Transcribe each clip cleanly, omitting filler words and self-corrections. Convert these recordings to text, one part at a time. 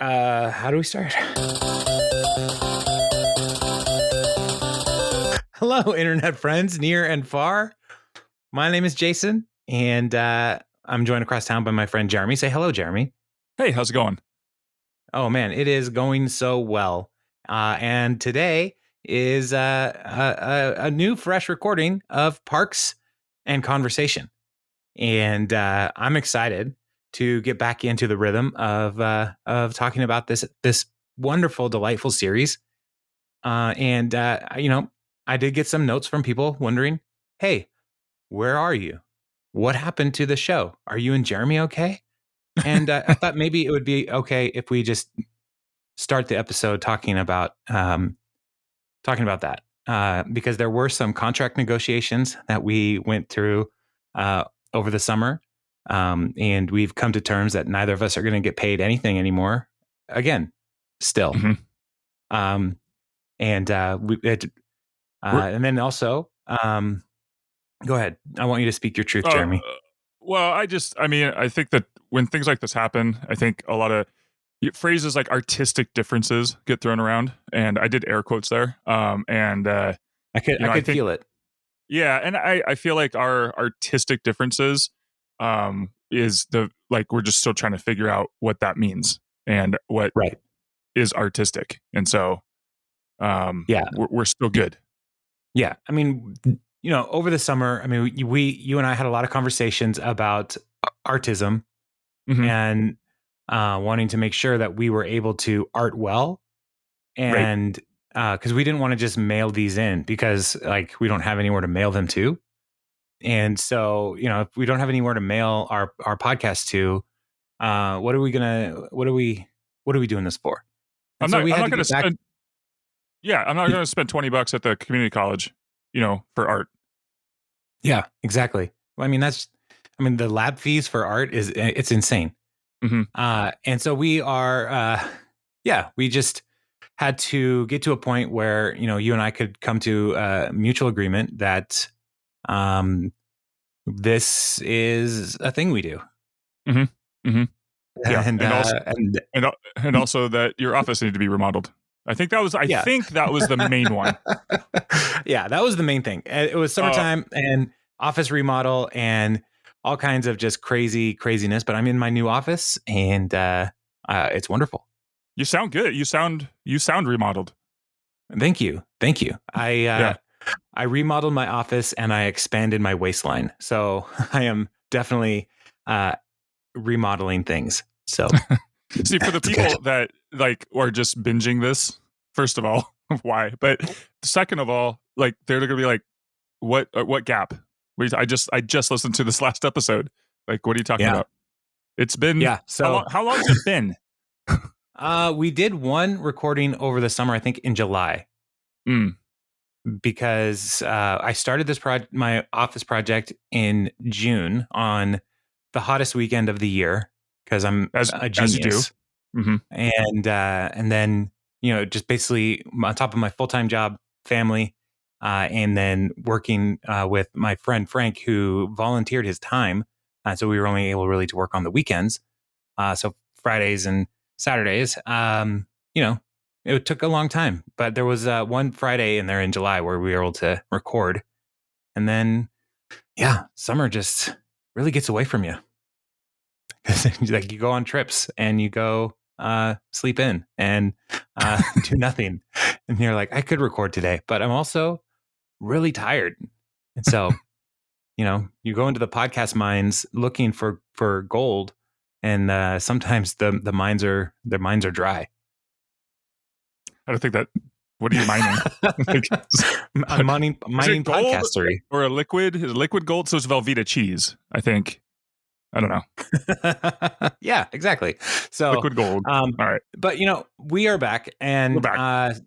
How do we start? Hello, internet friends, near and far. My name is Jason, and I'm joined across town by my friend Jeremy. Say hello, Jeremy. Hey, how's it going? Oh, man, it is going so well. And today is a new, fresh recording of Parks and Conversation. And I'm excited to get back into the rhythm of talking about this wonderful, delightful series. I did get some notes from people wondering, hey, where are you? What happened to the show? Are you and Jeremy okay? And I thought maybe it would be okay if we just start the episode talking about that because there were some contract negotiations that we went through over the summer, and we've come to terms that neither of us are going to get paid anything anymore. Again, still. Mm-hmm. And then also, go ahead. I want you to speak your truth, Jeremy. Well, I think that when things like this happen, I think a lot of phrases like artistic differences get thrown around, and I did air quotes there. I could feel it. Yeah, and I feel like our artistic differences is we're just still trying to figure out what that means and what is artistic, and so we're still good. Yeah, I mean, over the summer, I mean, you and I had a lot of conversations about artism and wanting to make sure that we were able to art well, and because we didn't want to just mail these in because we don't have anywhere to mail them to, and so if we don't have anywhere to mail our podcast to, what are we doing this for? I'm not going to spend. Yeah, I'm not going to spend $20 at the community college, for art. Yeah, exactly. I mean, the lab fees for art it's insane. And so we are, we just had to get to a point where, you and I could come to a mutual agreement that this is a thing we do. Yeah, and also that your office needed to be remodeled. I think that was the main one. Yeah, that was the main thing. It was summertime and office remodel and all kinds of just craziness. But I'm in my new office and it's wonderful. You sound good. You sound remodeled. Thank you. I remodeled my office and I expanded my waistline. So I am definitely remodeling things. So see, for the people that are just binging this, first of all, why? But second of all, they're gonna be like, what gap? I just listened to this last episode. What are you talking about? It's been So how long has it been? We did one recording over the summer, I think in July. Because I started my office project in June on the hottest weekend of the year because I'm a genius. And then just basically on top of my full-time job, family, and then working with my friend Frank, who volunteered his time, so we were only able really to work on the weekends. So Fridays and Saturdays, it took a long time, but there was one Friday in there in July where we were able to record. And then, summer just really gets away from you. You go on trips and you go sleep in and do nothing. And you're like, I could record today, but I'm also really tired. And so, you go into the podcast mines looking for gold, and sometimes the mines are dry. I don't think that. What are you mining? I'm mining podcastery. Or a liquid? Is it liquid gold? So it's Velveeta cheese, I think. I don't know. Yeah, exactly. So liquid gold. All right. But we are back, and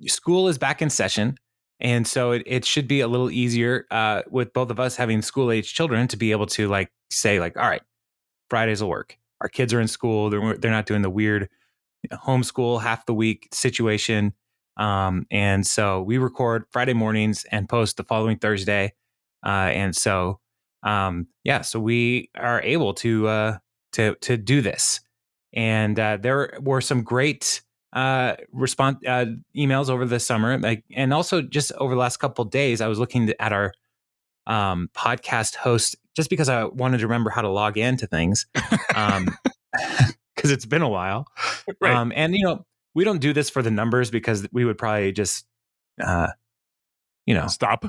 school is back in session. And so it should be a little easier with both of us having school age children to be able to say all right, Fridays will work. Our kids are in school. They're not doing the weird homeschool half the week situation. And so we record Friday mornings and post the following Thursday. And so, so we are able to do this. And there were some great response emails over the summer, and also just over the last couple of days. I was looking at our podcast host just because I wanted to remember how to log into things, because it's been a while. Right. And we don't do this for the numbers because we would probably just stop.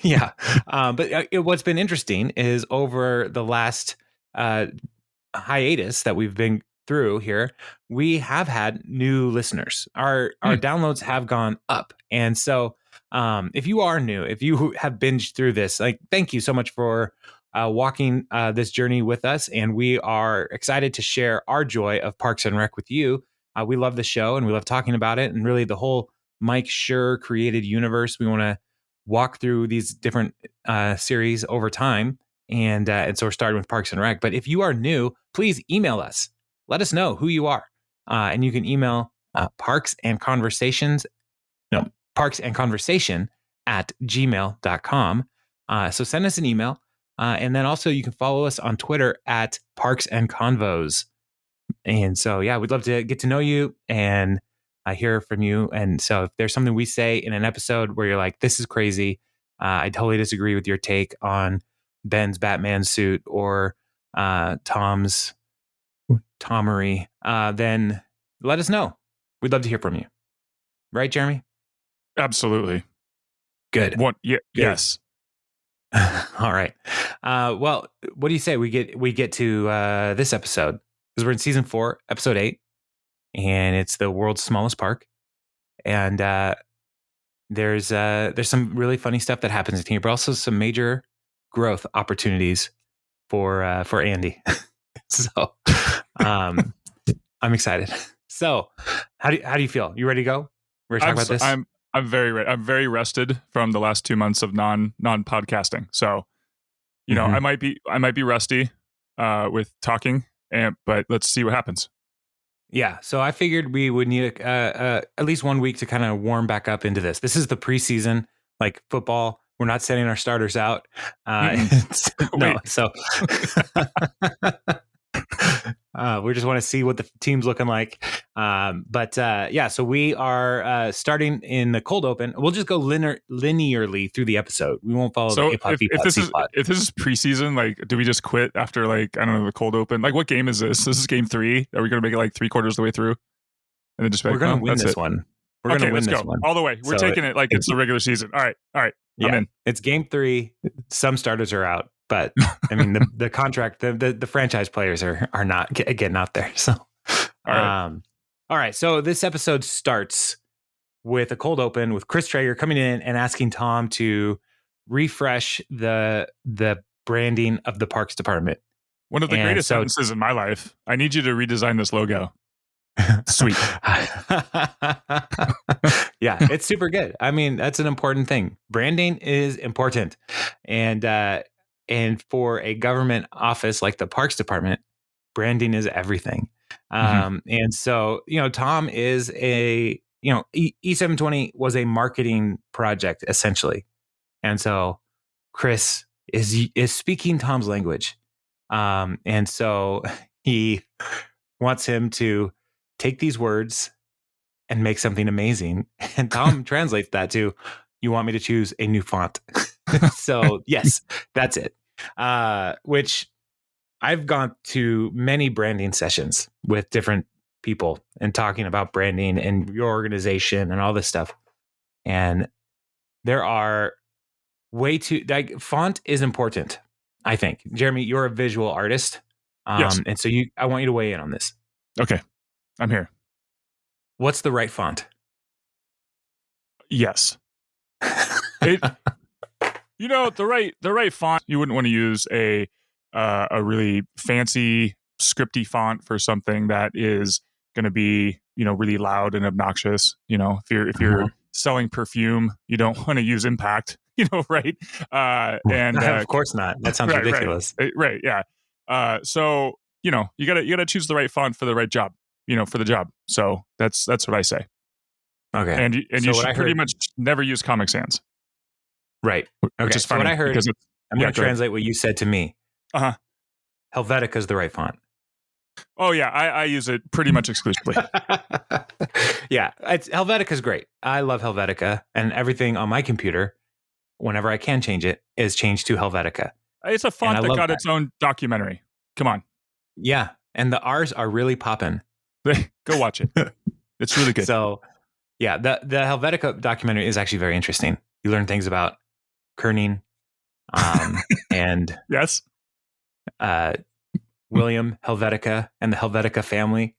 Yeah. But what's been interesting is over the last hiatus that we've been through here, we have had new listeners. Our downloads have gone up. And so if you are new, if you have binged through this, thank you so much for walking this journey with us. And we are excited to share our joy of Parks and Rec with you. We love the show and we love talking about it, and really the whole Mike Schur created universe. We want to walk through these different series over time. And so we're starting with Parks and Rec. But if you are new, please email us. Let us know who you are. And you can email parksandconversation at gmail.com. So send us an email. And then also you can follow us on Twitter at Parks and Convos. And so, yeah, we'd love to get to know you and hear from you. And so if there's something we say in an episode where you're like, this is crazy, I totally disagree with your take on Ben's Batman suit or Tom's Tomery, then let us know. We'd love to hear from you. Right, Jeremy? Absolutely. Good. Yeah. Good. Yes. All right. Well, what do you say we get to this episode? Because we're in season 4, episode 8, and it's the world's smallest park. And there's some really funny stuff that happens in here, but also some major growth opportunities for Andy. So I'm excited. So how do you feel? You ready to go? We're gonna talk about this. I'm very ready. I'm very rested from the last 2 months of non podcasting. So, I might be rusty with talking, but let's see what happens. Yeah. So I figured we would need at least 1 week to kind of warm back up into this. This is the preseason, like football. We're not sending our starters out. No. So we just want to see what the team's looking like. So we are starting in the cold open. We'll just go linearly through the episode. We won't follow the A-plot, B-plot, C-plot. If this is preseason, do we just quit after I don't know, the cold open? What game is this? This is game 3. Are we going to make it 3/4 of the way through? And then just we're going to win this one. We're going to win this one all the way. We're taking it it's the regular season. All right. Yeah, I'm in. It's game 3. Some starters are out, but I mean the contract, the franchise players are not getting out there. So, all right. So this episode starts with a cold open with Chris Traeger coming in and asking Tom to refresh the branding of the Parks Department. One of the greatest sentences in my life. I need you to redesign this logo. Sweet. Yeah, it's super good. I mean, that's an important thing. Branding is important. And for a government office like the Parks Department, branding is everything. And so, Tom is E720 was a marketing project essentially. And so Chris is speaking Tom's language. And so he wants him to take these words and make something amazing. And Tom translates that to, you want me to choose a new font. So yes, that's it. Which I've gone to many branding sessions with different people and talking about branding and your organization and all this stuff. And there are font is important, I think. Jeremy, you're a visual artist. Yes. And so I want you to weigh in on this. Okay. I'm here. What's the right font? Yes. The right font. You wouldn't want to use a really fancy scripty font for something that is going to be, really loud and obnoxious. If you're selling perfume, you don't want to use Impact, right? Of course not. That sounds ridiculous. Right. Yeah. So, you gotta choose the right font for the right job, for the job. So that's what I say. Okay. And you should pretty much never use Comic Sans. Right. Okay. Which is funny, so what I heard, I'm going to translate what you said to me. Uh-huh. Helvetica is the right font. Oh yeah, I use it pretty much exclusively. Yeah, Helvetica is great. I love Helvetica, and everything on my computer, whenever I can change it, is changed to Helvetica. It's a And I font that love got that. its own documentary. Come on. Yeah, and the R's are really popping. Go watch it. It's really good. So, yeah, the Helvetica documentary is actually very interesting. You learn things about kerning, and yes, William Helvetica and the Helvetica family,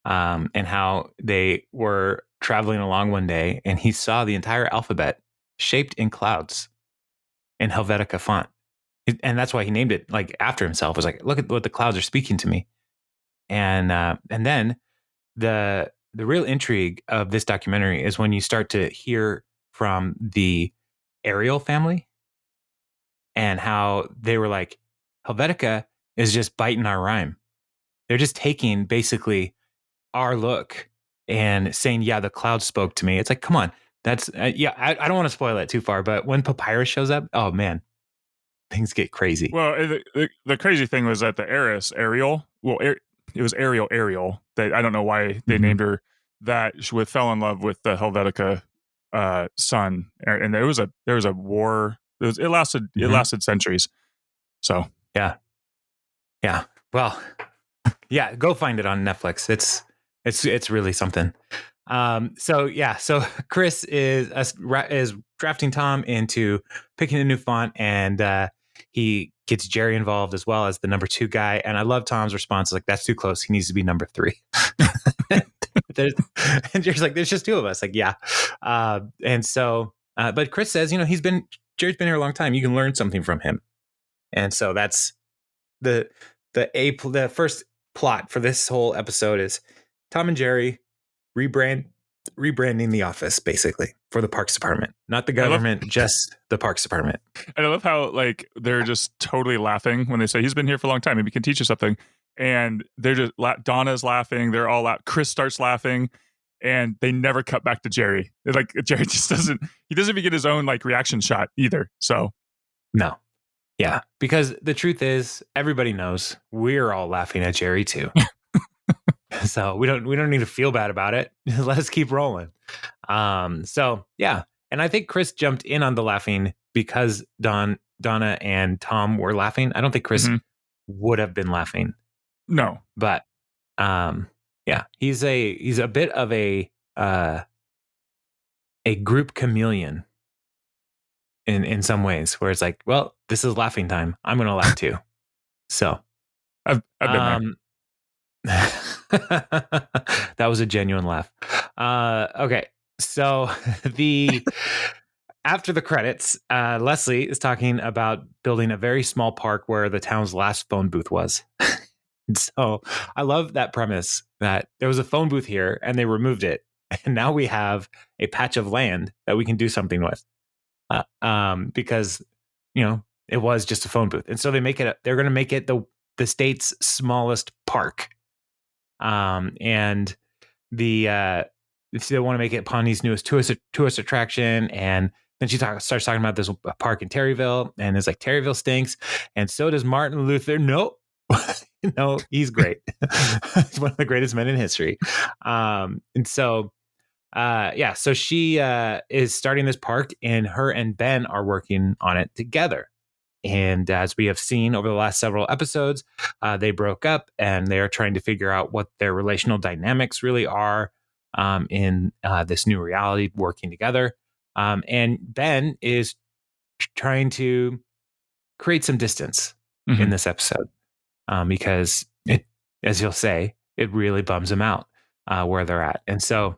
and how they were traveling along one day, and he saw the entire alphabet shaped in clouds in Helvetica font. And that's why he named it like after himself. It was like, look at what the clouds are speaking to me. And then the real intrigue of this documentary is when you start to hear from the Ariel family and how they were like, Helvetica is just biting our rhyme. They're just taking basically our look and saying, yeah, the clouds spoke to me. It's like, come on. That's, yeah, I don't want to spoil it too far, but when Papyrus shows up, oh man, things get crazy. Well, the crazy thing was that the heiress, Ariel, it was Ariel. That I don't know why they named her that. She fell in love with the Helvetica son, and there was a war. It lasted centuries. So yeah. Well, yeah, go find it on Netflix. It's really something. So Chris is drafting Tom into picking a new font, and he gets Jerry involved as well as the number 2 guy. And I love Tom's response. Like, that's too close. He needs to be number 3. And Jerry's like, there's just 2 of us. Like, yeah. But Chris says, Jerry's been here a long time. You can learn something from him. And so that's the first plot for this whole episode is Tom and Jerry rebranding the office basically for the Parks Department, not the government, just the Parks Department. And I love how like they're just totally laughing when they say he's been here for a long time, maybe he can teach you something. And they're just Donna's laughing, they're all out. Chris starts laughing, and they never cut back to Jerry. Like Jerry just doesn't even get his own like reaction shot either. So no. Yeah, because the truth is, everybody knows we're all laughing at Jerry too. So we don't need to feel bad about it. Let us keep rolling. So yeah, and I think Chris jumped in on the laughing because Donna and Tom were laughing. I don't think Chris would have been laughing. No, but yeah, he's a bit of a group chameleon. In some ways, where it's like, well, this is laughing time. I'm going to laugh too. So I've been there. That was a genuine laugh. Okay, so after the credits, Leslie is talking about building a very small park where the town's last phone booth was. So I love that premise that there was a phone booth here and they removed it, and now we have a patch of land that we can do something with. Because it was just a phone booth, and so they're going to make it the state's smallest park. And they want to make it Pawnee's newest tourist attraction. And then she starts talking about this park in Terryville, and it's like, Terryville stinks, and so does Martin Luther. No, no, he's great. He's one of the greatest men in history. And so. So she is starting this park, and her and Ben are working on it together. And as we have seen over the last several episodes, they broke up, and they are trying to figure out what their relational dynamics really are in this new reality, working together. And Ben is trying to create some distance in this episode because it, as you'll say, it really bums him out where they're at. And so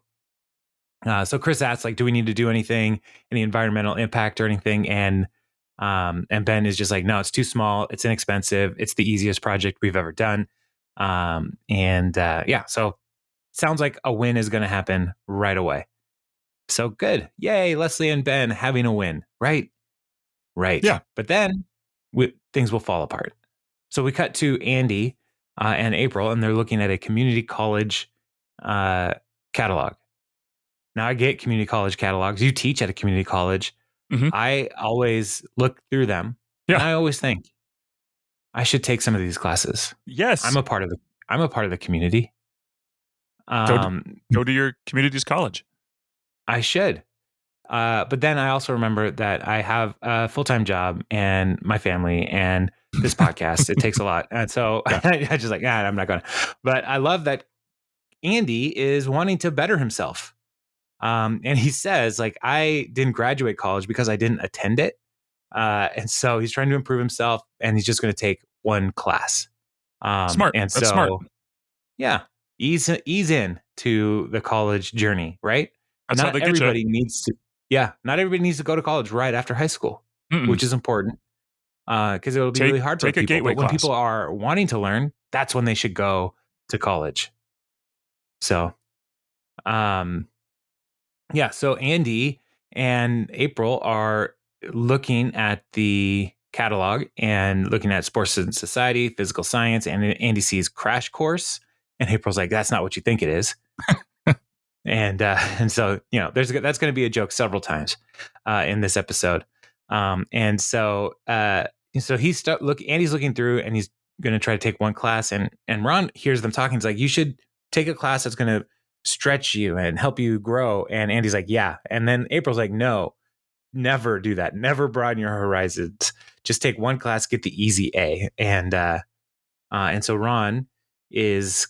Chris asks, like, do we need to do anything, any environmental impact or anything? And Ben is just like, no, it's too small. It's inexpensive. It's the easiest project we've ever done. So sounds like a win is going to happen right away. So good. Yay. Leslie and Ben having a win. Right. Yeah. But then things will fall apart. So we cut to Andy and April, and they're looking at a community college catalog. Now, I get community college catalogs. You teach at a community college. I always look through them. Yeah. And I always think I should take some of these classes. Yes. I'm a part of I'm a part of the community. Go to your community's college. I should. But then I also remember that I have a full-time job and my family and this podcast. It takes a lot. And so I just like, I'm not going to. But I love that Andy is wanting to better himself. And he says, like, I didn't graduate college because I didn't attend it. And so he's trying to improve himself and he's just going to take one class. Smart. And That's so, smart. Yeah, ease in to the college journey, right? That's not how they everybody get you. needs to. Yeah, not everybody needs to go to college right after high school, which is important because it'll be really hard for people. But when people are wanting to learn, that's when they should go to college. So, yeah. So Andy and April are looking at the catalog and looking at sports and society, physical science, and Andy sees crash course, and April's like, "That's not what you think it is." And so that's going to be a joke several times in this episode. And so Andy's looking through, and he's going to try to take one class, and Ron hears them talking. He's like, "You should take a class that's going to stretch you and help you grow." And Andy's like, "Yeah." And then April's like, "No, never do that. Never broaden your horizons. Just take one class, get the easy A." And so Ron is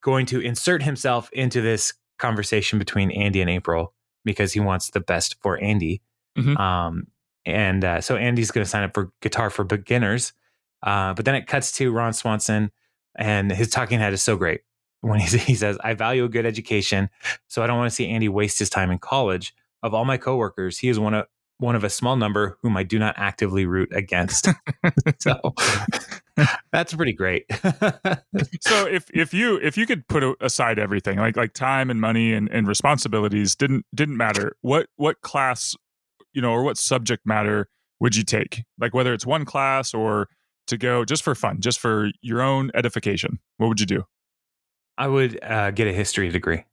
going to insert himself into this conversation between Andy and April because he wants the best for Andy. So Andy's going to sign up for Guitar for Beginners. But then it cuts to Ron Swanson, and his talking head is so great when he says, "I value a good education, so I don't want to see Andy waste his time in college. Of all my coworkers, he is one of a small number whom I do not actively root against." So that's pretty great. So if you could put aside everything like time and money and responsibilities didn't matter, what class, or what subject matter would you take? Like whether it's one class or to go just for fun, just for your own edification, what would you do? I would get a history degree.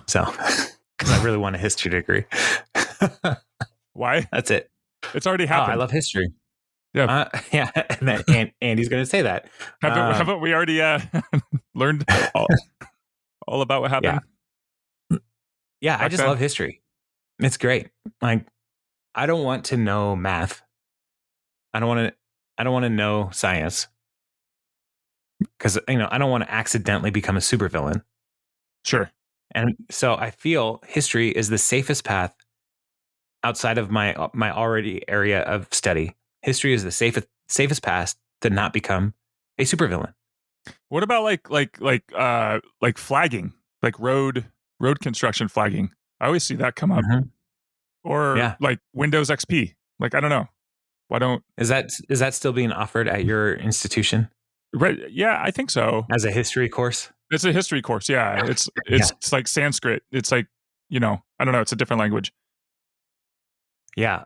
So, because I really want a history degree. Why? That's it. It's already happened. I love history. Yeah. Yeah. And Andy's going to say that. Haven't we already learned all about what happened? Yeah. I just love history. It's great. Like, I don't want to know math. I don't want to know science because, I don't want to accidentally become a supervillain. Sure. And so I feel history is the safest path outside of my already area of study. History is the safest path to not become a supervillain. What about like flagging, like road construction flagging? I always see that come up. Or like Windows XP. Like, I don't know. Why don't is that still being offered at your institution? Right. Yeah, I think so. As a history course? It's a history course. Yeah. It's like Sanskrit. It's like, I don't know. It's a different language. Yeah.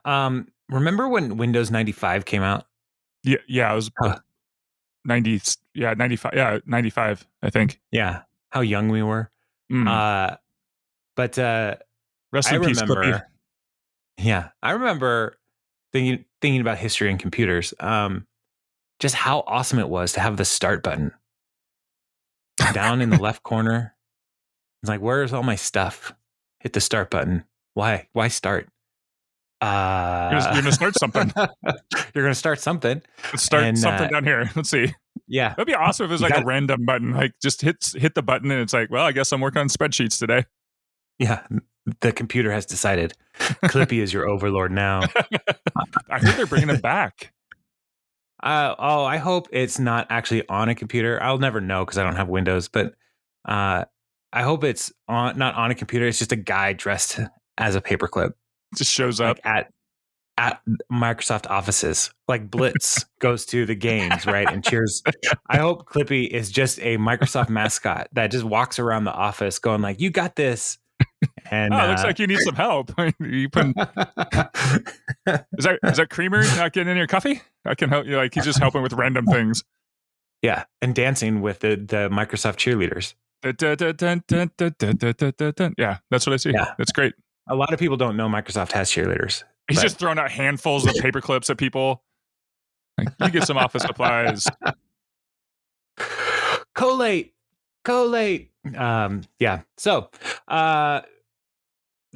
Remember when Windows 95 came out? Yeah. It was 90. Yeah. 95. Yeah. 95, I think. Yeah. How young we were. But rest I in peace, remember. Clippy. Yeah. I remember thinking about history and computers. Just how awesome it was to have the start button down in the left corner. It's like, where's all my stuff? Hit the start button. Why start? You're going to start something. You're going to start something. Let's start something down here. Let's see. Yeah. That'd be awesome if it was like a random button. Like just hit the button and it's like, well, I guess I'm working on spreadsheets today. Yeah. The computer has decided Clippy is your overlord now. I heard they're bringing it back. I hope it's not actually on a computer. I'll never know because I don't have Windows, but I hope it's not on a computer. It's just a guy dressed as a paperclip. Just shows up at Microsoft offices. Like Blitz goes to the games, right? And cheers. I hope Clippy is just a Microsoft mascot that just walks around the office going like, "You got this." And it looks like you need some help. You put is that creamer not getting in your coffee? I can help you. Like he's just helping with random things. Yeah, and dancing with the Microsoft cheerleaders. Yeah, that's what I see. Yeah, that's great. A lot of people don't know Microsoft has cheerleaders. He's just throwing out handfuls of paper clips at people. Like, you get some office supplies. collate. Yeah. So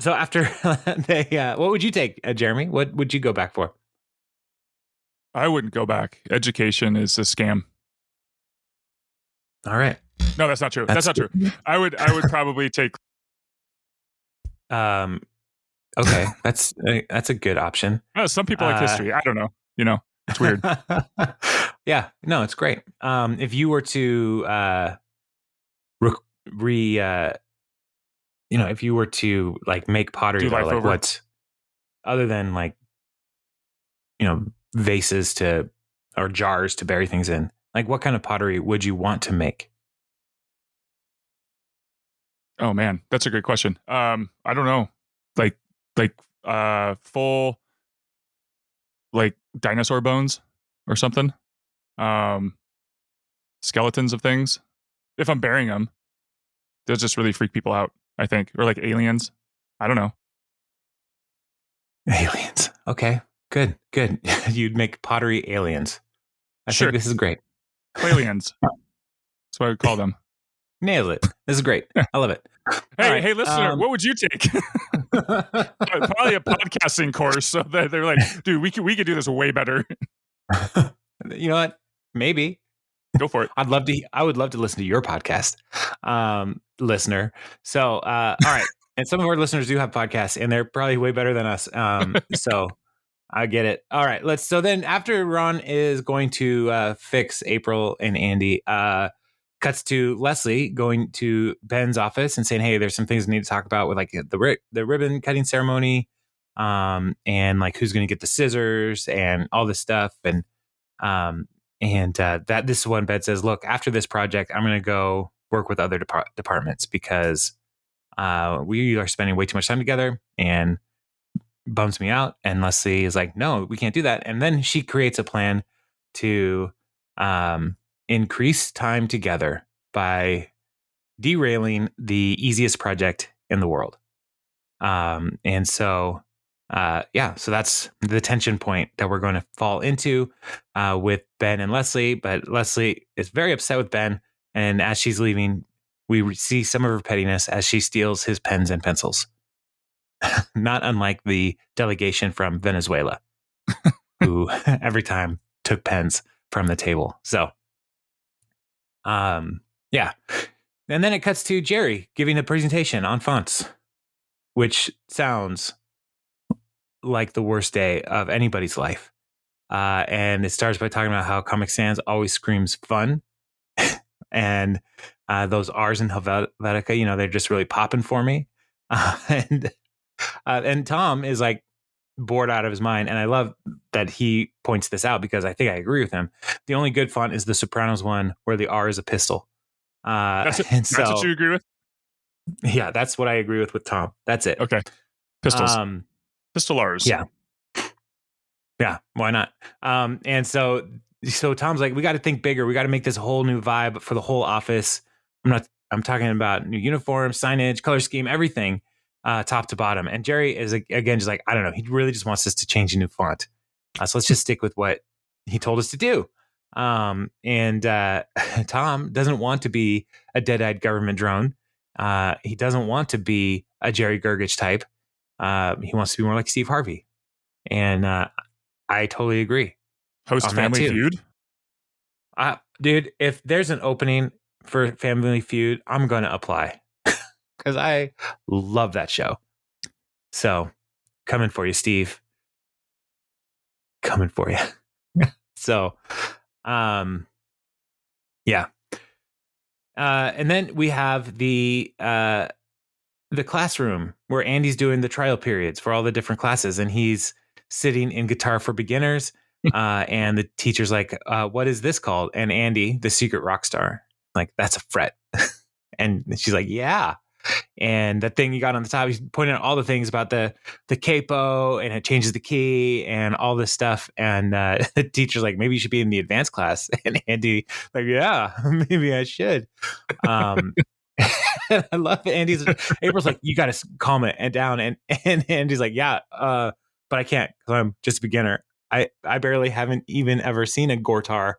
after they, what would you take, Jeremy? What would you go back for? I wouldn't go back. Education is a scam. All right. No, that's not true. That's not true. I would probably take. Okay, that's a good option. Some people like history. I don't know. It's weird. Yeah, no, it's great. If you were to if you were to like make pottery, though, like what's other than like vases or jars to bury things in, like what kind of pottery would you want to make? Oh man, that's a great question. I don't know, like full like dinosaur bones or something, skeletons of things. If I'm burying them, they'll just really freak people out, I think, or like aliens. I don't know. Aliens. Okay, good. You'd make pottery aliens. I think this is great. Aliens. That's what I would call them. Nailed it. This is great. I love it. Hey, listener, what would you take? Probably a podcasting course, so that they're like, dude, we could do this way better. You know what? Maybe. Go for it. I would love to listen to your podcast, listener. So, all right. And some of our listeners do have podcasts, and they're probably way better than us. So I get it. All right. So then after Ron is going to fix April and Andy, cuts to Leslie going to Ben's office and saying, "Hey, there's some things we need to talk about with like the ribbon cutting ceremony, and like who's going to get the scissors and all this stuff." And that this is when Ben says, "Look, after this project, I'm going to go work with other departments because we are spending way too much time together," and bums me out. And Leslie is like, "No, we can't do that." And then she creates a plan to increase time together by derailing the easiest project in the world. And so, so that's the tension point that we're going to fall into with Ben and Leslie. But Leslie is very upset with Ben. And as she's leaving, we see some of her pettiness as she steals his pens and pencils. Not unlike the delegation from Venezuela, who every time took pens from the table. So, yeah. And then it cuts to Jerry giving a presentation on fonts, which sounds like the worst day of anybody's life. And it starts by talking about how Comic Sans always screams fun. And those R's in Helvetica, they're just really popping for me. And Tom is like bored out of his mind. And I love that he points this out because I think I agree with him. The only good font is the Sopranos one where the R is a pistol. That's what you agree with? Yeah, that's what I agree with Tom. That's it. Okay. Pistols. Pistol R's. Yeah. Yeah, why not? And so Tom's like, we got to think bigger. We got to make this a whole new vibe for the whole office. I'm talking about new uniform, signage, color scheme, everything, top to bottom. And Jerry is again just like, I don't know. He really just wants us to change a new font. So let's just stick with what he told us to do. And Tom doesn't want to be a dead-eyed government drone. He doesn't want to be a Jerry Gergich type. He wants to be more like Steve Harvey. And I totally agree. Host Family Feud? Dude, if there's an opening for Family Feud, I'm going to apply because I love that show. So coming for you, Steve. Coming for you. So, yeah. And then we have the classroom where Andy's doing the trial periods for all the different classes, and he's sitting in Guitar for Beginners. And the teacher's like, what is this called? And Andy, the secret rock star, like, that's a fret. And she's like, yeah. And that thing you got on the top, he's pointing out all the things about the capo, and it changes the key and all this stuff. And the teacher's like, maybe you should be in the advanced class. And Andy, like, yeah, maybe I should. I love it. April's like, you got to calm it down. And Andy's like, yeah, but I can't because I'm just a beginner. I barely haven't even ever seen a Gortar.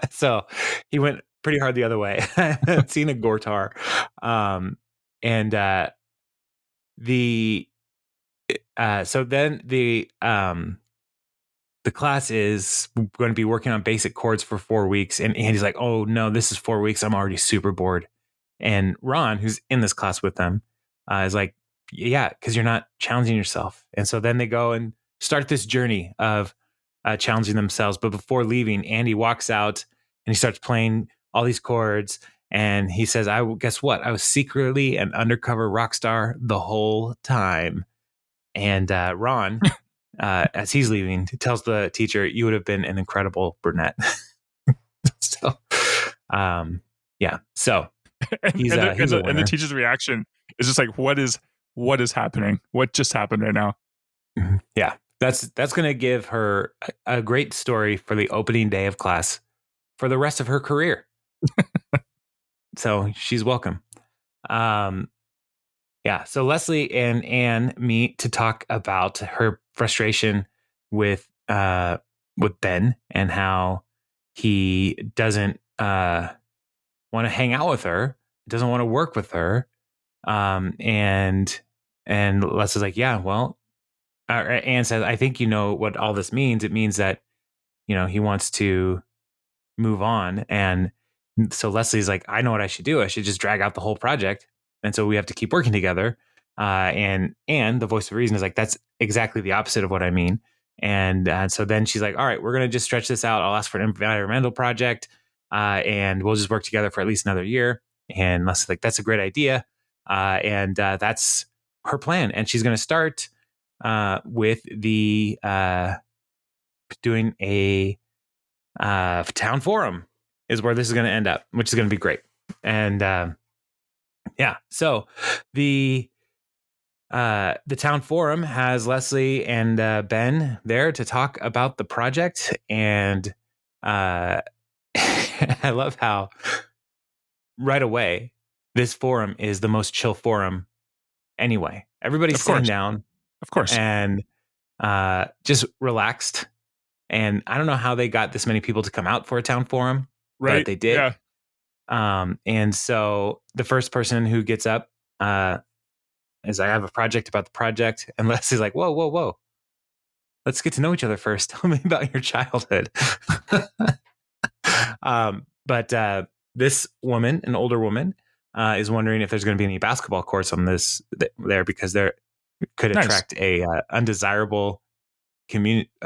So he went pretty hard the other way. I haven't seen a Gortar. And so then the class is going to be working on basic chords for 4 weeks. And Andy's like, oh no, this is 4 weeks. I'm already super bored. And Ron, who's in this class with them, is like, yeah, because you're not challenging yourself. And so then they go and start this journey of challenging themselves. But before leaving, Andy walks out and he starts playing all these chords. And he says, guess what? I was secretly an undercover rock star the whole time. And Ron, as he's leaving, tells the teacher, you would have been an incredible brunette. So, yeah. So he's a winner. And the teacher's reaction is just like, what is happening? What just happened right now? Yeah. That's going to give her a great story for the opening day of class for the rest of her career. So she's welcome. Yeah. So Leslie and Anne meet to talk about her frustration with Ben and how he doesn't want to hang out with her, doesn't want to work with her. And Leslie's like, yeah, well, Anne says, I think you know what all this means. It means that, he wants to move on. And so Leslie's like, I know what I should do. I should just drag out the whole project. And so we have to keep working together. And the voice of reason is like, that's exactly the opposite of what I mean. And so then she's like, all right, we're going to just stretch this out. I'll ask for an environmental project and we'll just work together for at least another year. And Leslie's like, that's a great idea. And that's her plan. And she's going to start with the doing a town forum is where this is going to end up, which is going to be great. And yeah, so the town forum has Leslie and Ben there to talk about the project. And I love how right away this forum is the most chill forum anyway. Everybody's sitting down, of course, and just relaxed. And I don't know how they got this many people to come out for a town forum, right? But they did. Yeah. And so the first person who gets up is I have a project about the project. And Leslie's like, whoa. Let's get to know each other first. Tell me about your childhood. But this woman, an older woman, is wondering if there's going to be any basketball courts on this there because there could attract a undesirable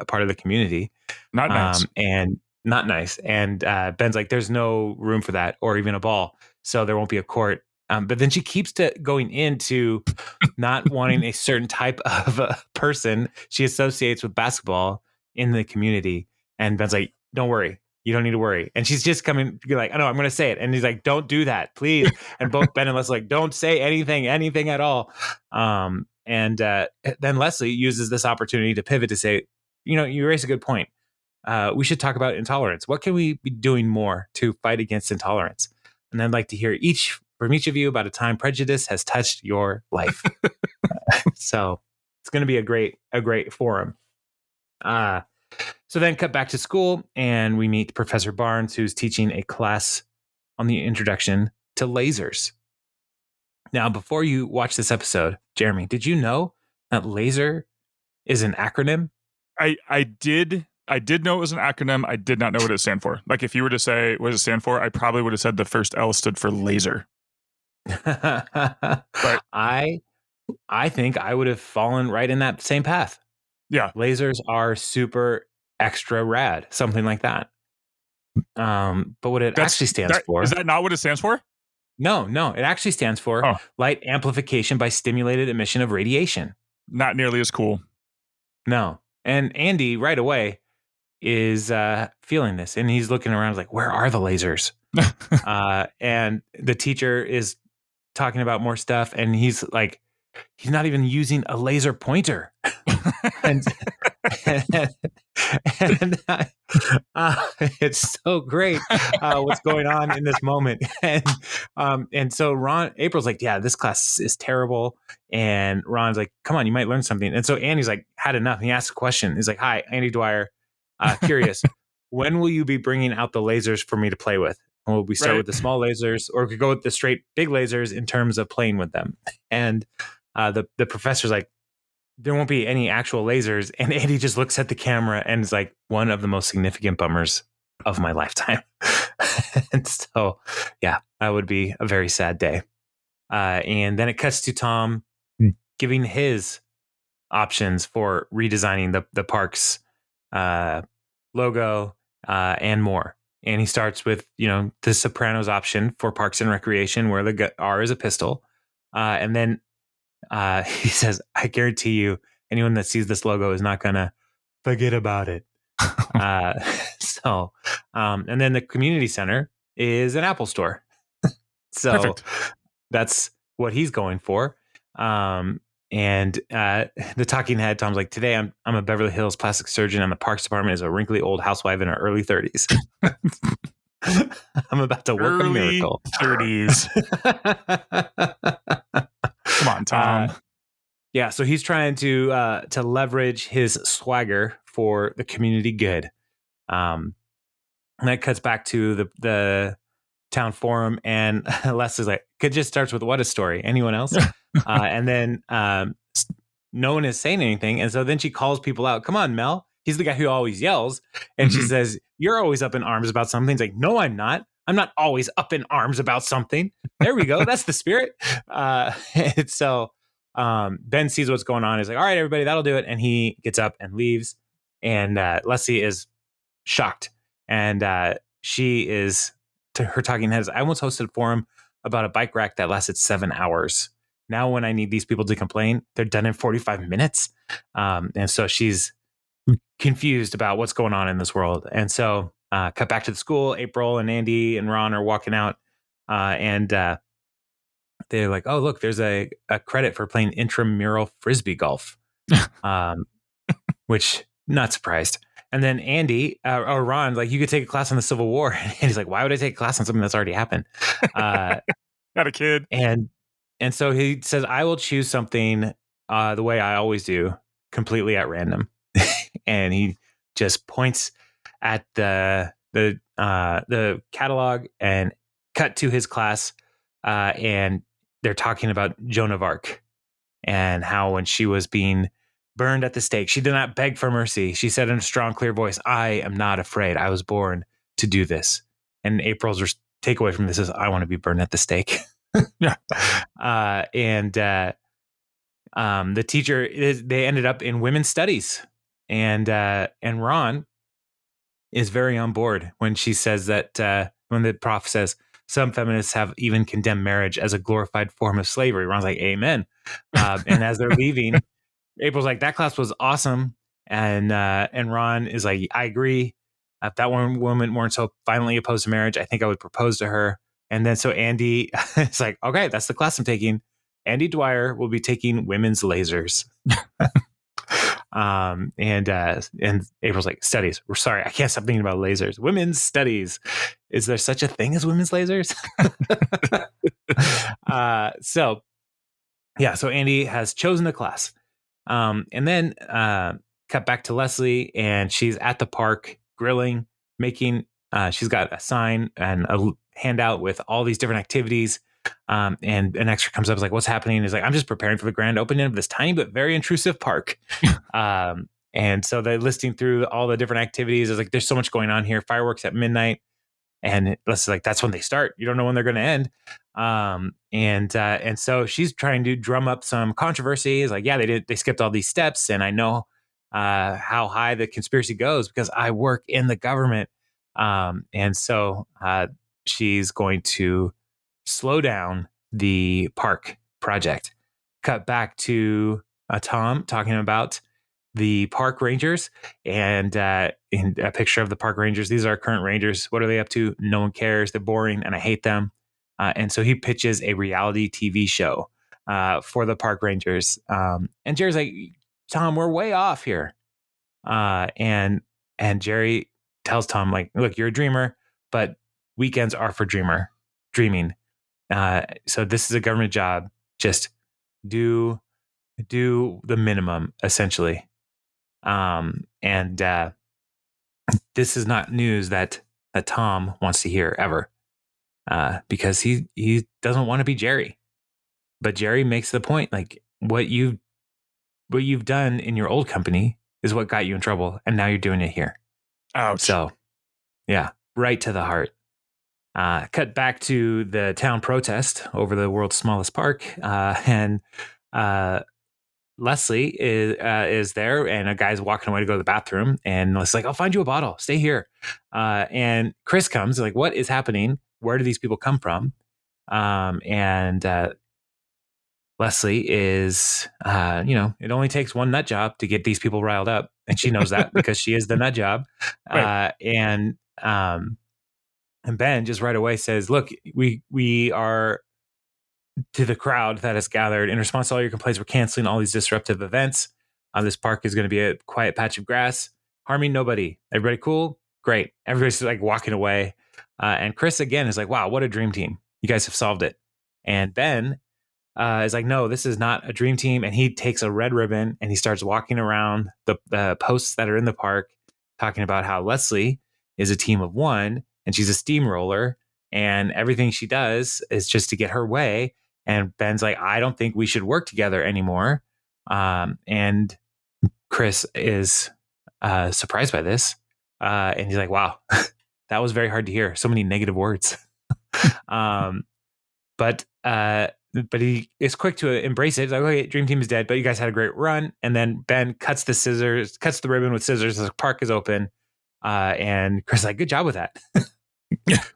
part of the community. Not nice. And not nice. And Ben's like, there's no room for that or even a ball. So there won't be a court. But then she keeps going into not wanting a certain type of person she associates with basketball in the community. And Ben's like, don't worry. You don't need to worry. And she's just coming to be like, oh, no, I'm going to say it. And he's like, don't do that, please. And both Ben and Leslie like, don't say anything at all. And then Leslie uses this opportunity to pivot to say, you raise a good point. We should talk about intolerance. What can we be doing more to fight against intolerance? And I'd like to hear from each of you about a time prejudice has touched your life. So it's going to be a great forum. So then cut back to school and we meet Professor Barnes, who's teaching a class on the introduction to lasers. Now, before you watch this episode, Jeremy, did you know that laser is an acronym? I did know it was an acronym. I did not know what it stands for. Like if you were to say what does it stand for, I probably would have said the first L stood for laser. But I think I would have fallen right in that same path. Yeah. Lasers are super extra rad, something like that. But what it actually stands for... Is that not what it stands for? No. It actually stands for light amplification by stimulated emission of radiation. Not nearly as cool. No. And Andy right away is feeling this. And he's looking around like, where are the lasers? And the teacher is talking about more stuff. And he's like, he's not even using a laser pointer. and it's so great what's going on in this moment. And so April's like, yeah, this class is terrible. And Ron's like, come on, you might learn something. And so Andy's like, had enough. And he asks a question. He's like, hi, Andy Dwyer. Curious, when will you be bringing out the lasers for me to play with? Will we start with the small lasers, or we could go with the straight big lasers in terms of playing with them? And the professor's like, there won't be any actual lasers. And Andy just looks at the camera and is like, one of the most significant bummers of my lifetime. And so, yeah, that would be a very sad day. And then it cuts to Tom giving his options for redesigning the park's logo and more. And he starts with, the Sopranos option for Parks and Recreation, where the R is a pistol. And then he says, I guarantee you, anyone that sees this logo is not going to forget about it. And then the community center is an Apple store. So perfect. That's what he's going for. And the talking head, Tom's like, today I'm a Beverly Hills plastic surgeon, and the parks department is a wrinkly old housewife in her early 30s. I'm about to work a miracle. 30s. Come on, Tom. Yeah, so he's trying to leverage his swagger for the community good. And that cuts back to the town forum, and Leslie's like, it just starts with, what a story. Anyone else? And then no one is saying anything. And so then she calls people out. Come on, Mel. He's the guy who always yells. And she says, you're always up in arms about something. He's like, no, I'm not. I'm not always up in arms about something. There we go. That's the spirit. And so Ben sees what's going on. He's like, all right, everybody, that'll do it. And he gets up and leaves. And Leslie is shocked. And she is, to her talking heads, I once hosted a forum about a bike rack that lasted 7 hours. Now when I need these people to complain, they're done in 45 minutes. And so she's confused about what's going on in this world. And so cut back to the school. April and Andy and Ron are walking out. And they're like, oh, look, there's a credit for playing intramural Frisbee golf, which not surprised. And then Andy or Ron's like, you could take a class on the Civil War. And he's like, why would I take a class on something that's already happened? Not a kid. And so he says, I will choose something the way I always do, completely at random. And he just points at the catalog and cut to his class. And they're talking about Joan of Arc and how when she was being burned at the stake, she did not beg for mercy. She said in a strong, clear voice, I am not afraid. I was born to do this. And April's takeaway from this is, I want to be burned at the stake. Yeah. The teacher, they ended up in women's studies. And Ron is very on board when she says that, when the prof says, some feminists have even condemned marriage as a glorified form of slavery. Ron's like, amen. And as they're leaving, April's like, that class was awesome. And Ron is like, I agree. If that one woman weren't so violently opposed to marriage, I think I would propose to her. And then so Andy is like, okay, that's the class I'm taking. Andy Dwyer will be taking women's lasers. And April's like, studies. We're sorry, I can't stop thinking about lasers. Women's studies. Is there such a thing as women's lasers? So Andy has chosen a class. And then cut back to Leslie, and she's at the park grilling, making, she's got a sign and a handout with all these different activities. And an extra comes up, is like, what's happening? He's like, I'm just preparing for the grand opening of this tiny but very intrusive park. And so they're listing through all the different activities. It's like, there's so much going on here. Fireworks at midnight. And Leslie's like, that's when they start. You don't know when they're going to end. And so she's trying to drum up some controversy. It's like, yeah, they skipped all these steps. And I know how high the conspiracy goes because I work in the government. And so she's going to slow down the park project. Cut back to Tom talking about the park rangers, and in a picture of the park rangers. These are our current rangers. What are they up to? No one cares. They're boring and I hate them. And so he pitches a reality TV show for the park rangers. And Jerry's like, Tom, we're way off here. And Jerry tells Tom, like, look, you're a dreamer, but weekends are for dreaming. So this is a government job. Just do the minimum, essentially. And this is not news that Tom wants to hear ever, because he doesn't want to be Jerry. But Jerry makes the point, like, what you've done in your old company is what got you in trouble, and now you're doing it here. Ouch. So, yeah, right to the heart. Cut back to the town protest over the world's smallest park, and Leslie is there, and a guy's walking away to go to the bathroom, and Leslie's like, "I'll find you a bottle. Stay here." And Chris comes, like, "What is happening? Where do these people come from?" And Leslie is, it only takes one nut job to get these people riled up, and she knows that because she is the nut job. Right. And Ben just right away says, "Look, we are." To the crowd that has gathered, in response to all your complaints, we're canceling all these disruptive events. This park is going to be a quiet patch of grass, harming nobody. Everybody cool? Great. Everybody's like walking away. And Chris again is like, "Wow, what a dream team. You guys have solved it." And Ben is like, "No, this is not a dream team." And he takes a red ribbon and he starts walking around the posts that are in the park, talking about how Leslie is a team of one and she's a steamroller, and everything she does is just to get her way. And Ben's like, "I don't think we should work together anymore." And Chris is surprised by this. And he's like, "Wow, that was very hard to hear. So many negative words." But he is quick to embrace it. He's like, "Okay, Dream Team is dead, but you guys had a great run." And then Ben cuts the ribbon with scissors as the park is open. And Chris is like, "Good job with that."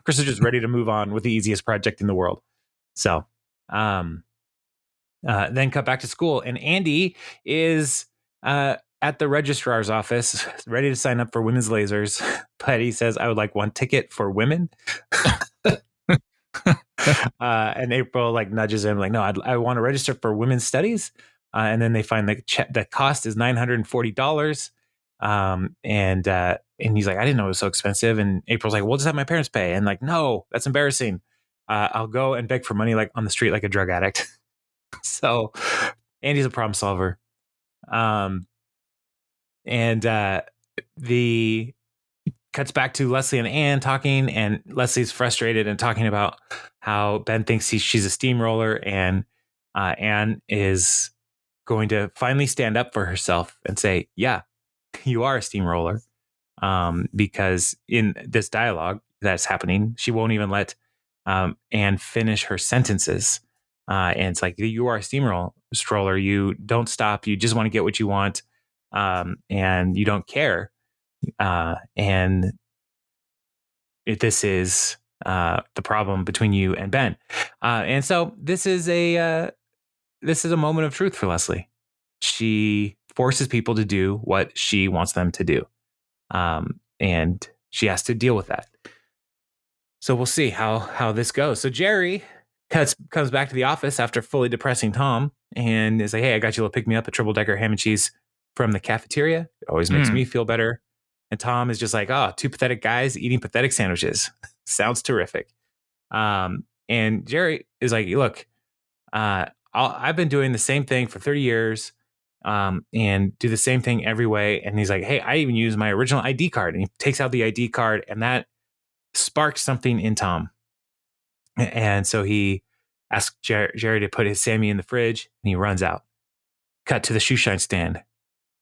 Chris is just ready to move on with the easiest project in the world. So, then cut back to school, and Andy is at the registrar's office, ready to sign up for women's lasers, but he says, "I would like one ticket for women." And April like nudges him, like, "No, I want to register for women's studies." And then they find the cost is $940. And he's like, "I didn't know it was so expensive." And April's like, "We'll just have my parents pay." And like, "No, that's embarrassing. I'll go and beg for money like on the street like a drug addict." So Andy's a problem solver. And the cuts back to Leslie and Anne talking, and Leslie's frustrated and talking about how Ben thinks she's a steamroller, and Anne is going to finally stand up for herself and say, "Yeah, you are a steamroller." Because in this dialogue that's happening, she won't even let Anne finish her sentences. And it's like, "You are a steamroller. You don't stop. You just want to get what you want. And you don't care. And this is the problem between you and Ben." And so this is a moment of truth for Leslie. She forces people to do what she wants them to do. And she has to deal with that. So we'll see how this goes. So Jerry comes back to the office after fully depressing Tom and is like, "Hey, I got you a pick me up, a triple decker ham and cheese from the cafeteria. It always makes me feel better." And Tom is just like, "Oh, two pathetic guys eating pathetic sandwiches. Sounds terrific." And Jerry is like, "Look, I've been doing the same thing for 30 years and do the same thing every way." And he's like, "Hey, I even use my original ID card." And he takes out the ID card, and that sparks something in Tom. And so he asks Jerry to put his Sammy in the fridge, and he runs out. Cut to the shoe shine stand.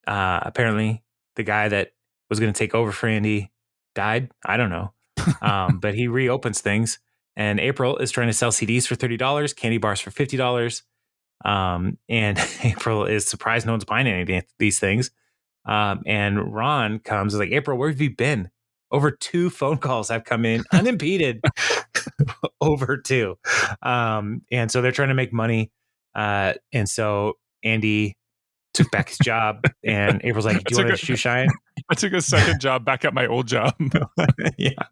Apparently, the guy that was going to take over for Andy died. I don't know. But he reopens things, and April is trying to sell CDs for $30, candy bars for $50. And April is surprised no one's buying any of these things. And Ron comes like, "April, where have you been? Over 2 phone calls have come in unimpeded." Over 2. And so they're trying to make money. And so Andy took back his job, and April's like, "Do you want a shoe shine?" I took a second job back at my old job. Yeah.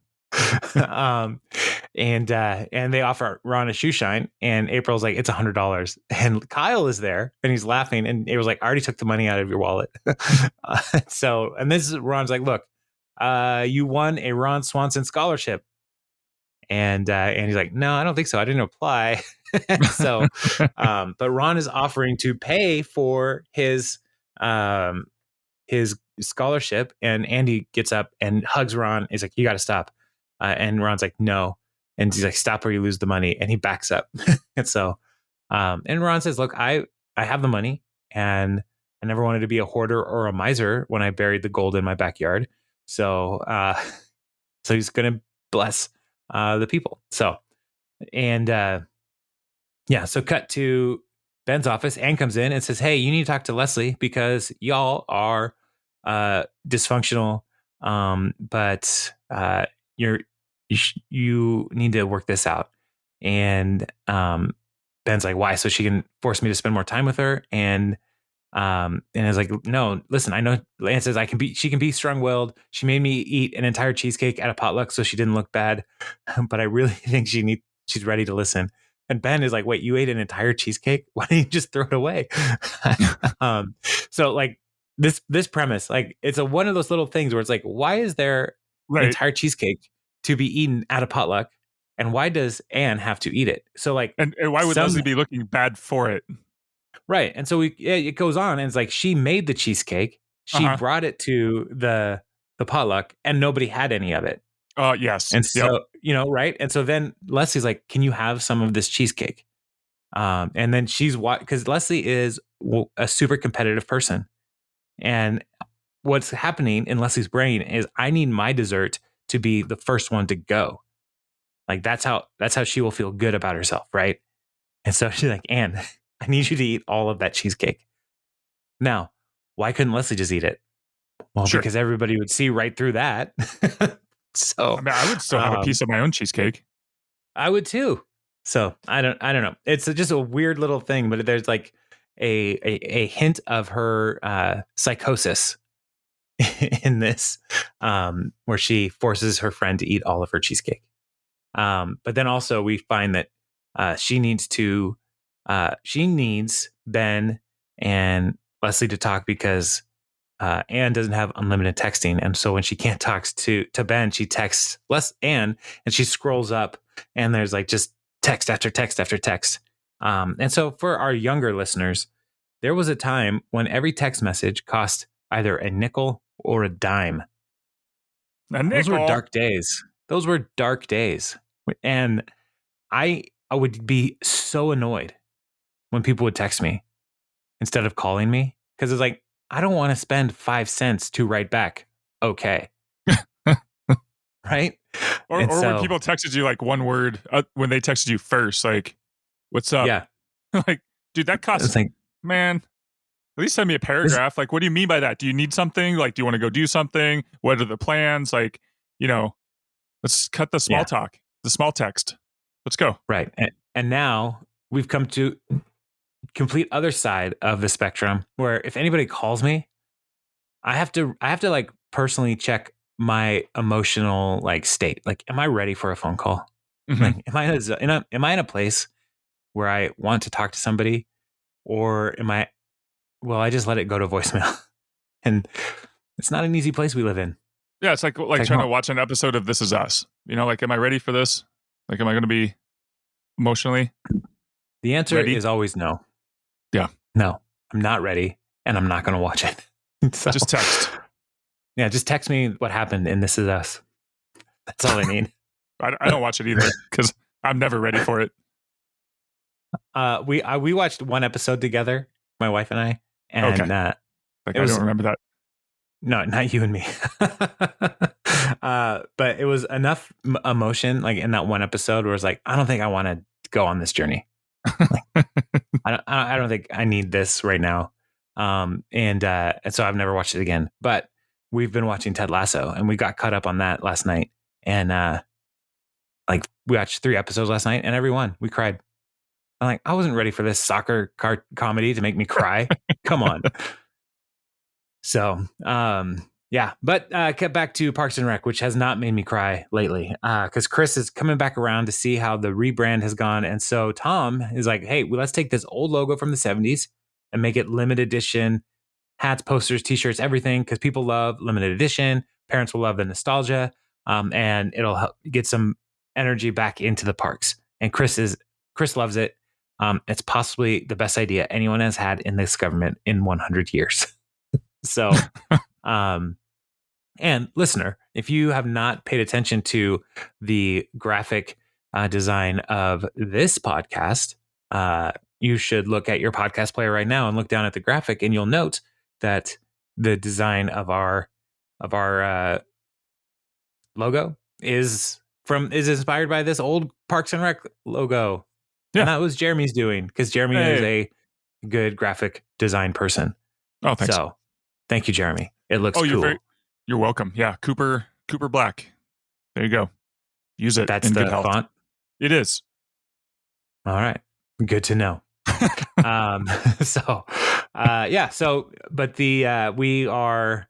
And they offer Ron a shoe shine, and April's like, "It's $100. And Kyle is there, and he's laughing, and April's like, "I already took the money out of your wallet." And this is Ron's like, "Look, you won a Ron Swanson scholarship." And he's like, "No, I don't think so. I didn't apply." So, but Ron is offering to pay for his scholarship. And Andy gets up and hugs Ron. He's like, you got to stop. And Ron's like, no. And he's like, stop or you lose the money. And he backs up. And so, and Ron says, look, I have the money and I never wanted to be a hoarder or a miser when I buried the gold in my backyard. So, so he's going to bless the people. So, and yeah, so cut to Ben's office. Anne comes in and says, hey, you need to talk to Leslie because y'all are dysfunctional. But you need to work this out. And Ben's like, why? So she can force me to spend more time with her. And it's like, no, listen, I know Lance says she can be strong-willed. She made me eat an entire cheesecake at a potluck so she didn't look bad. But I really think she's ready to listen. And Ben is like, wait, you ate an entire cheesecake? Why don't you just throw it away? So like this premise, like it's one of those little things where it's like, why is there an entire cheesecake to be eaten at a potluck? And why does Anne have to eat it? So like, and why would Leslie be looking bad for it? Right. And so it goes on and it's like, she made the cheesecake. She brought it to the potluck and nobody had any of it. Yes. And so, right. And so then Leslie's like, can you have some of this cheesecake? And then because Leslie is a super competitive person. And what's happening in Leslie's brain is I need my dessert to be the first one to go. Like that's how she will feel good about herself. Right. And so she's like, Anne, I need you to eat all of that cheesecake. Now, why couldn't Leslie just eat it? Well, because everybody would see right through that. So I mean, I would still have a piece of my own cheesecake. I would too. So I don't know. It's just a weird little thing, but there's like a hint of her psychosis in this, where she forces her friend to eat all of her cheesecake. But then also we find that she needs Ben and Leslie to talk because Anne doesn't have unlimited texting. And so when she can't talk to Ben, she texts Anne and she scrolls up and there's like just text after text after text. And so for our younger listeners, there was a time when every text message cost either a nickel or a dime. Those were dark days. And I would be so annoyed when people would text me instead of calling me because it's like, I don't want to spend 5 cents to write back. Okay. Right. Or when people texted you like one word, when they texted you first, like, what's up? Yeah. Like, dude, that costs, man, at least send me a paragraph. Like, what do you mean by that? Do you need something? Like, do you want to go do something? What are the plans? Like, let's cut the small talk, the small text. Let's go. Right. And now we've come to complete other side of the spectrum where if anybody calls me, I have to like personally check my emotional like state. Like, am I ready for a phone call? Mm-hmm. Like, am I in a place where I want to talk to somebody, or will I just let it go to voicemail? And it's not an easy place we live in. Yeah, it's like trying to watch an episode of This Is Us. Like, am I ready for this? Like, am I going to be emotionally? The answer is always no. Yeah. No, I'm not ready, and I'm not going to watch it. So, just text. Yeah, just text me what happened in This Is Us. That's all I need. I don't watch it either because I'm never ready for it. We watched one episode together, my wife and I, and I don't remember that. No, not you and me. But it was enough emotion, like in that one episode, where it's like, I don't think I want to go on this journey. Like, I don't think I need this right now. And so I've never watched it again. But we've been watching Ted Lasso, and we got caught up on that last night. And like we watched 3 episodes last night, and every one we cried. I'm like, I wasn't ready for this soccer comedy to make me cry. Come on. So, yeah, but get back to Parks and Rec, which has not made me cry lately, because Chris is coming back around to see how the rebrand has gone. And so Tom is like, hey, let's take this old logo from the 70s and make it limited edition, hats, posters, t-shirts, everything, because people love limited edition. Parents will love the nostalgia, and it'll help get some energy back into the parks. And Chris loves it. It's possibly the best idea anyone has had in this government in 100 years. So And listener, if you have not paid attention to the graphic design of this podcast, you should look at your podcast player right now and look down at the graphic, and you'll note that the design of our logo is inspired by this old Parks and Rec logo. Yeah. And that was Jeremy's doing, because Jeremy is a good graphic design person. Oh, thanks. So thank you, Jeremy. It looks cool. You're welcome. Yeah. Cooper Black. There you go. Use it. That's the font. It is. All right. Good to know. So we are,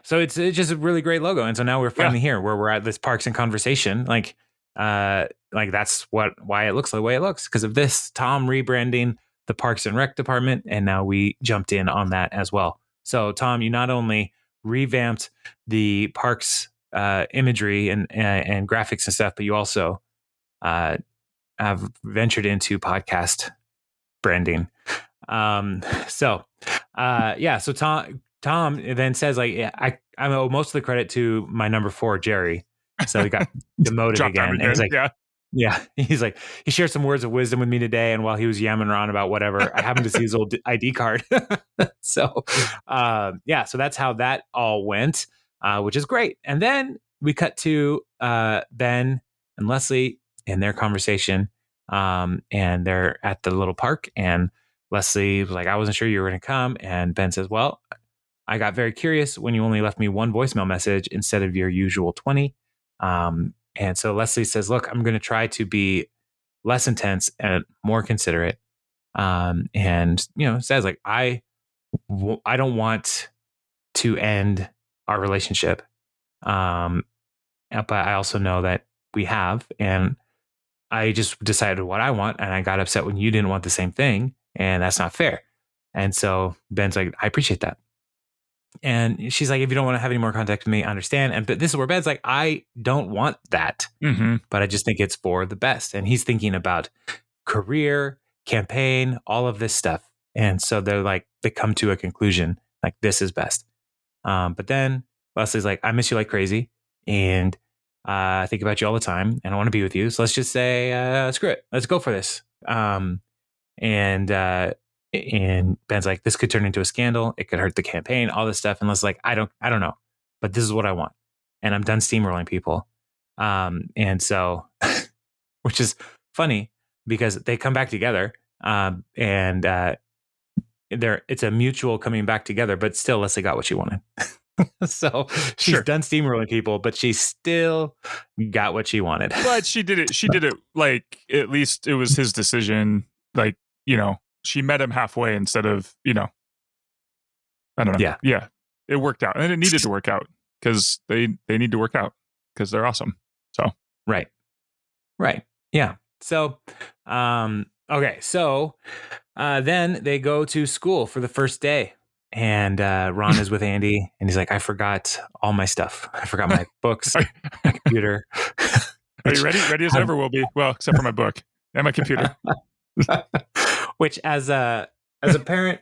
so it's just a really great logo. And so now we're finally here where we're at this Parks and Conversation. Like that's why it looks the way it looks, because of this Tom rebranding the Parks and Rec department. And now we jumped in on that as well. So Tom, you not only revamped the parks imagery and graphics and stuff, but you also have ventured into podcast branding. So Tom then says, like, I owe most of the credit to my number 4, Jerry. So he got demoted again. And he's like, he's like, he shared some words of wisdom with me today. And while he was yamming around about whatever, I happened to see his old ID card. So that's how that all went, which is great. And then we cut to Ben and Leslie in their conversation. And they're at the little park, and Leslie was like, I wasn't sure you were going to come. And Ben says, well, I got very curious when you only left me one voicemail message instead of your usual 20. And so Leslie says, look, I'm going to try to be less intense and more considerate. And, says, like, I don't want to end our relationship. But I also know that we have, and I just decided what I want, and I got upset when you didn't want the same thing, and that's not fair. And so Ben's like, I appreciate that. And she's like, if you don't want to have any more contact with me, I understand. But this is where Ben's like, I don't want that, but I just think it's for the best. And he's thinking about career, campaign, all of this stuff. And so they come to a conclusion, like, this is best. But then Leslie's like, I miss you like crazy. And I think about you all the time, and I want to be with you. So let's just say, screw it. Let's go for this. And Ben's like, this could turn into a scandal. It could hurt the campaign, all this stuff. And Leslie's like, I don't know, but this is what I want. And I'm done steamrolling people. And so, which is funny because they come back together, and it's a mutual coming back together, but still Leslie got what she wanted. So she's done steamrolling people, but she still got what she wanted. But she did it like, at least it was his decision. Like, she met him halfway instead of, I don't know. Yeah. It worked out, and it needed to work out because they need to work out because they're awesome. So, right. Yeah. So, okay. So, then they go to school for the first day. And Ron is with Andy, and he's like, I forgot all my stuff. I forgot my books, my computer. Are you ready? Ready as ever will be. Well, except for my book and my computer. Which, as a parent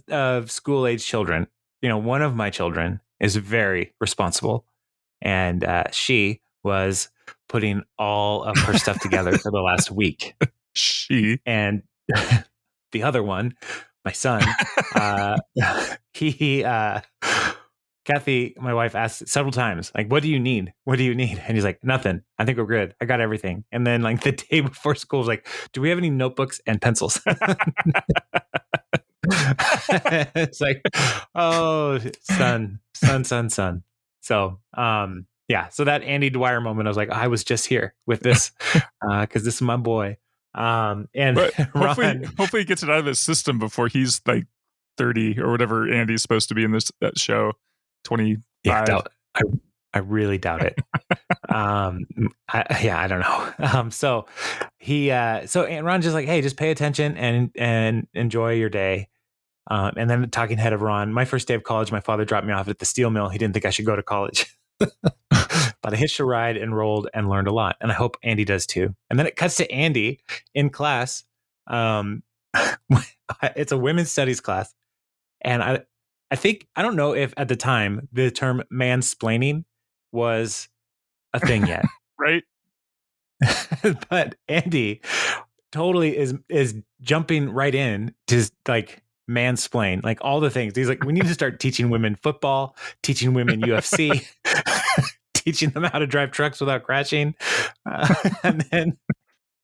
of school-age children, one of my children is very responsible. And she was putting all of her stuff together for the last week. And the other one, my son, Kathy, my wife, asked several times, like, what do you need? What do you need? And he's like, nothing. I think we're good. I got everything. And then, like, the day before school, was like, do we have any notebooks and pencils? It's like, oh, son. So, so that Andy Dwyer moment, I was like, I was just here with this, because this is my boy. And but hopefully he gets it out of his system before he's like 30 or whatever Andy's supposed to be in that show. 25. Yeah, I really doubt it. I don't know. So Ron's just like, hey, just pay attention and enjoy your day. And then the talking head of Ron, my first day of college, my father dropped me off at the steel mill. He didn't think I should go to college. But I hitched a ride, enrolled, and learned a lot. And I hope Andy does too. And then it cuts to Andy in class. It's a women's studies class. And I don't know if at the time the term mansplaining was a thing yet. Right. But Andy totally is jumping right in to like mansplain, like all the things. He's like, we need to start teaching women football, teaching women UFC, teaching them how to drive trucks without crashing. And then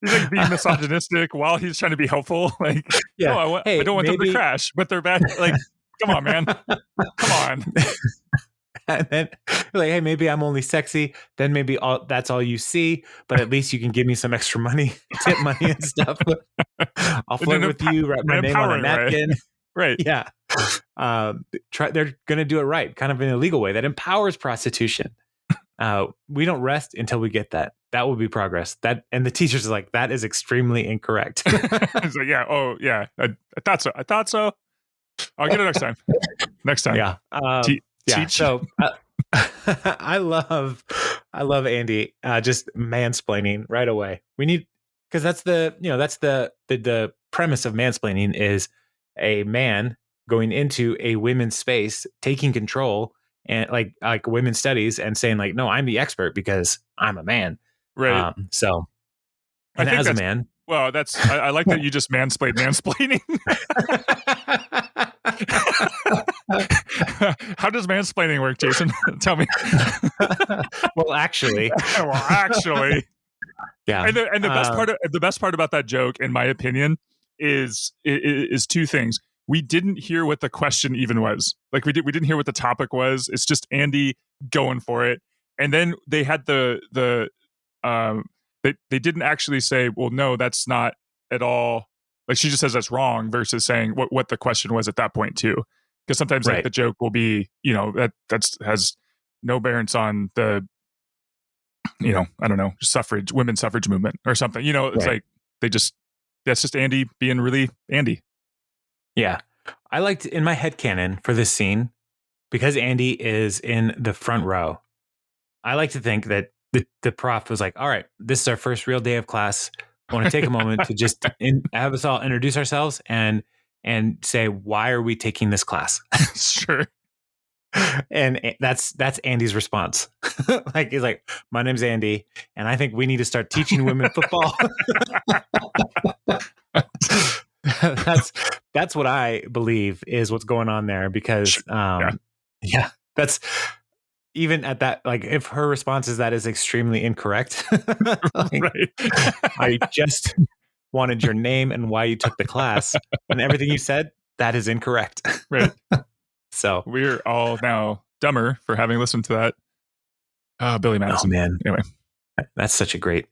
he's like being misogynistic while he's trying to be helpful. Like, yeah, no, I don't want them to crash, but they're bad. Like, come on, man. Come on. And then like, hey, maybe I'm only sexy. Then maybe that's all you see. But at least you can give me some extra money, tip money and stuff. I'll flirt with you, write my name on a napkin. Right. Yeah. They're going to do it right, kind of in a legal way that empowers prostitution. We don't rest until we get that. That will be progress. And the teachers are like, that is extremely incorrect. It's like, yeah. Oh, yeah. I thought so. I'll get it next time. Next time. Yeah. Yeah. So I love Andy just mansplaining right away. We need, because that's the premise of mansplaining is a man going into a women's space, taking control and like women's studies and saying like, no, I'm the expert because I'm a man. Right. So and as a man. Well, I like that you just mansplained mansplaining. How does mansplaining work, Jason? Tell me. Well, actually. Yeah. And the best part about that joke, in my opinion, is two things. We didn't hear what the question even was. Like we didn't hear what the topic was. It's just Andy going for it. And then they had they didn't actually say, well, no, that's not at all. Like she just says that's wrong versus saying what the question was at that point too. Because sometimes like the joke will be, that's has no bearance on the, I don't know, women's suffrage movement or something. It's like that's just Andy being really Andy. Yeah. I liked in my headcanon for this scene, because Andy is in the front row, I like to think that the prof was like, all right, this is our first real day of class. I want to take a moment to just have us all introduce ourselves and say, why are we taking this class? Sure. And that's Andy's response. Like he's like, my name's Andy, and I think we need to start teaching women football. That's what I believe is what's going on there, because that's even at that, like if her response is that is extremely incorrect. Right. I just wanted your name and why you took the class, and everything you said, that is incorrect. Right. So we're all now dumber for having listened to that. Billy Madison. Oh man. Anyway, that's such a great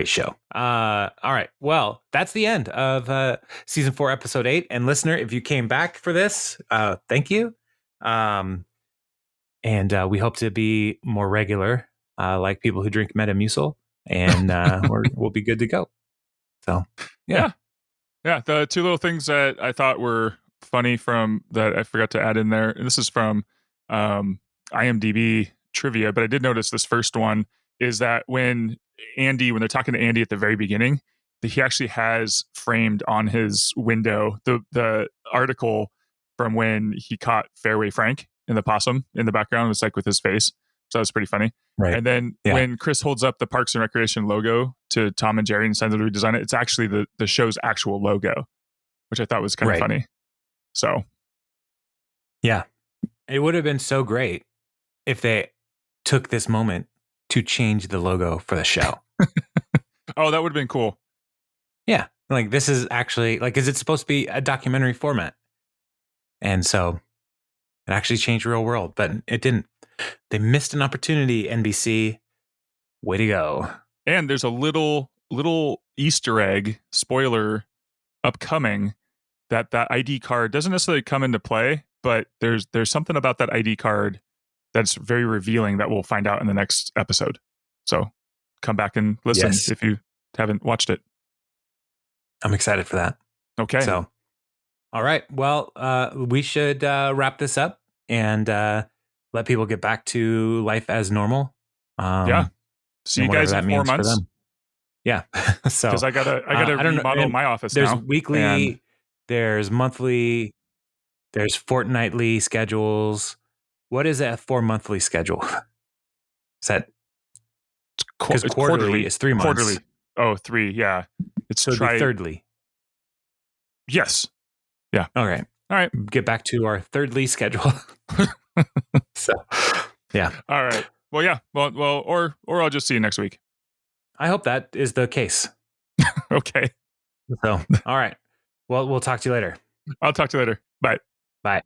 show. All right. Well, that's the end of season 4, episode 8. And listener, if you came back for this, thank you. And we hope to be more regular, like people who drink Metamucil, and we'll be good to go. So, yeah. The two little things that I thought were funny from that I forgot to add in there. And this is from IMDb trivia, but I did notice this first one is that when they're talking to Andy at the very beginning, that he actually has framed on his window the article from when he caught Fairway Frank in the possum in the background. It's like with his face. So that's pretty funny. Right. And then when Chris holds up the Parks and Recreation logo to Tom and Jerry and sends them to redesign it, it's actually the show's actual logo, which I thought was kind of funny. So, yeah, it would have been so great if they took this moment to change the logo for the show. Oh, that would have been cool. Yeah. Like this is actually like, is it supposed to be a documentary format? And so it actually changed real world, but it didn't. They missed an opportunity, NBC. Way to go. And there's a little Easter egg spoiler upcoming that ID card doesn't necessarily come into play, but there's something about that ID card that's very revealing that we'll find out in the next episode. So come back and listen if you haven't watched it. I'm excited for that. Okay. So, all right. Well, we should wrap this up and let people get back to life as normal. See you guys in 4 months. Yeah. So because I gotta remodel my office. There's now. Weekly. There's monthly. There's fortnightly schedules. What is a 4-monthly schedule? Is that because quarterly is 3 months? Quarterly. Oh, 3. Yeah. It's so it'd be thirdly. Yes. Yeah. Okay. All right. Get back to our thirdly schedule. So, yeah. All right. Well, yeah. Well, or I'll just see you next week. I hope that is the case. Okay. So, all right. Well, we'll talk to you later. I'll talk to you later. Bye. Bye.